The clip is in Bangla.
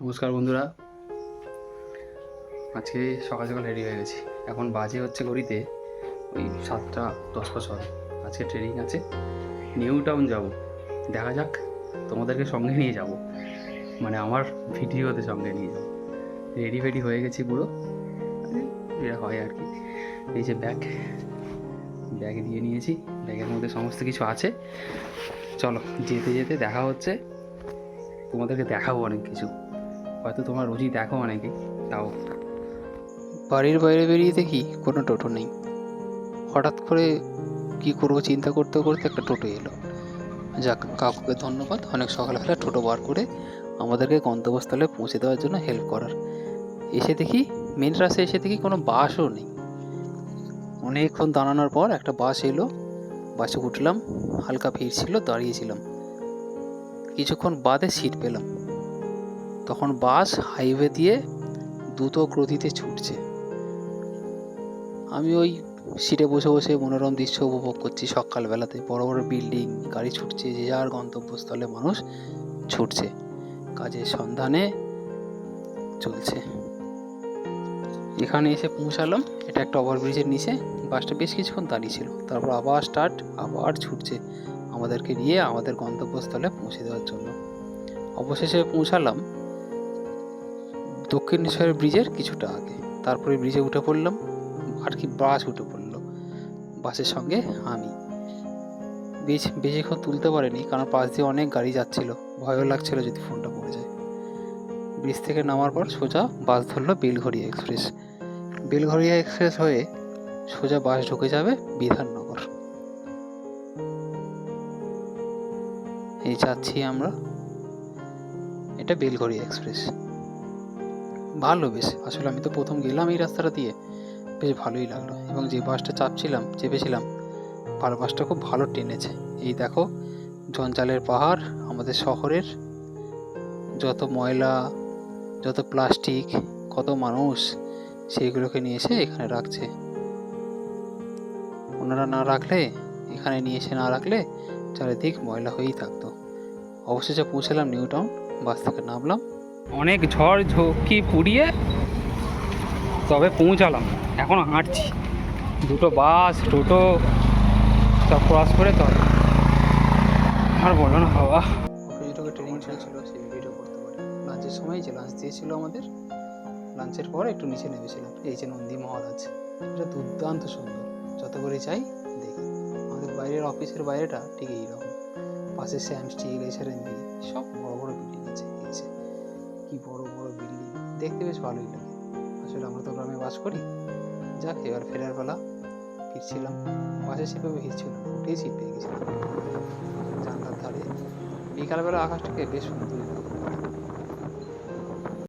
নমস্কার বন্ধুরা, আজকে সকাল সকাল রেডি হয়ে গেছি। এখন বাজে হচ্ছে ঘড়িতে ওই 7:10 আজকে ট্রেনিং আছে, নিউ টাউন যাব। দেখা যাক, তোমাদেরকে সঙ্গে নিয়ে যাব, মানে আমার ভিডিওতে সঙ্গে নিয়ে যাব। রেডি ফেডি হয়ে গেছি পুরো, এটা হয় আর কি। এই যে ব্যাগ দিয়ে নিয়েছি, ব্যাগের মধ্যে সমস্ত কিছু আছে। চলো, যেতে যেতে দেখা হচ্ছে, তোমাদেরকে দেখাবো অনেক কিছু, হয়তো তোমরা রোজই দেখো অনেকে, তাও। বাড়ির বাইরে বেরিয়ে দেখি কোনো টোটো নেই। হঠাৎ করে কি করব চিন্তা করতে করতে একটা টোটো এলো। যাক, কাকুকে ধন্যবাদ, অনেক সকালবেলা টোটো বার করে আমাদেরকে গন্তব্যস্থলে পৌঁছে দেওয়ার জন্য হেল্প করার। এসে দেখি মেন রাস্তায় এসে দেখি কোনো বাসও নেই। অনেকক্ষণ দাঁড়ানোর পর একটা বাস এলো, বাসে উঠলাম, হালকা ভিড় ছিল, দাঁড়িয়েছিলাম। কিছুক্ষণ বাদে সিট পেলাম। তখন বাস হাইওয়ে দিয়ে দ্রুত গতিতে ছুটছে। আমি ওই সিটে বসে বসে মনোরম দৃশ্য উপভোগ করছি। সকালবেলাতে বড় বড় বিল্ডিং, গাড়ি ছুটছে, যে যার গন্তব্যস্থলে মানুষ ছুটছে, কাজের সন্ধানে চলছে। এখানে এসে পৌঁছালাম, এটা একটা ওভারব্রিজের নিচে। বাসটা বেশ কিছুক্ষণ দাঁড়িয়ে ছিল, তারপর আবার স্টার্ট, আবার ছুটছে আমাদেরকে নিয়ে আমাদের গন্তব্যস্থলে পৌঁছে দেওয়ার জন্য। অবশেষে পৌঁছালাম দক্ষিণেশ্বরের ব্রিজের কিছুটা আগে। তারপরে ব্রিজে উঠে পড়লাম, আর কি বাস উঠে পড়লো, বাসের সঙ্গে আমি। বেশিক্ষণ তুলতে পারিনি, কারণ পাশ দিয়ে অনেক গাড়ি যাচ্ছিল, ভয়ও লাগছিল যদি ফোনটা পড়ে যায়। ব্রিজ থেকে নামার পর সোজা বাস ধরলো বেলঘরিয়া এক্সপ্রেস। বেলঘরিয়া এক্সপ্রেস হয়ে সোজা বাস ঢুকে যাবে বিধাননগর। এই যাচ্ছি আমরা, এটা বেলঘরিয়া এক্সপ্রেস। ভালো বেশ, আসলে আমি তো প্রথম গেলাম এই রাস্তাটা দিয়ে, বেশ ভালোই লাগলো। এবং যে বাসটা চেপেছিলাম, বাসটা খুব ভালো টেনেছে। এই দেখো, জঞ্জালের পাহাড়, আমাদের শহরের যত ময়লা, যত প্লাস্টিক, কত মানুষ সেইগুলোকে নিয়ে এসে এখানে রাখছে। ওনারা না রাখলে, এখানে নিয়ে এসে না রাখলে চারিদিক ময়লা হয়েই থাকতো। অবশেষে পৌঁছালাম নিউ টাউন, বাস থেকে নামলাম। অনেক ঝড় ঝক্কি পুড়িয়ে তবে পৌঁছালাম, এখন হাঁটছি। দুটো বাস, টোটো সব ক্রস করে তবে আর বলো না বাবা। অফিসে ট্রেনিং চলছিল, সেই ভিডিও করতে পারি। লাঞ্চের সময় যে লাঞ্চ দিয়েছিল আমাদের, লাঞ্চের পর একটু নিচে নেমেছিলাম। এই যে নন্দী মহারাজ, এটা দুর্দান্ত সুন্দর, যত করে চাই দেখি। আমাদের বাইরের অফিসের বাইরেটা ঠিক এইরকম, পাশে শ্যাম স্টিল, SRMB, সব বড় বড় বিল্ডিং আছে। এই যে কি বড় বড় বিল্ডিং, দেখতে বেশ ভালোই লাগে। আসলে আমরা তো গ্রামে বাস করি। যাক, এবার ফেরার বেলা ফিরছিলাম, বাসে সেভাবে ভিড় ছিল না, উঠেই সিট পেয়ে গেছিলাম জানলার ধারে। বিকালবেলা আকাশটাকে বেশ সুন্দর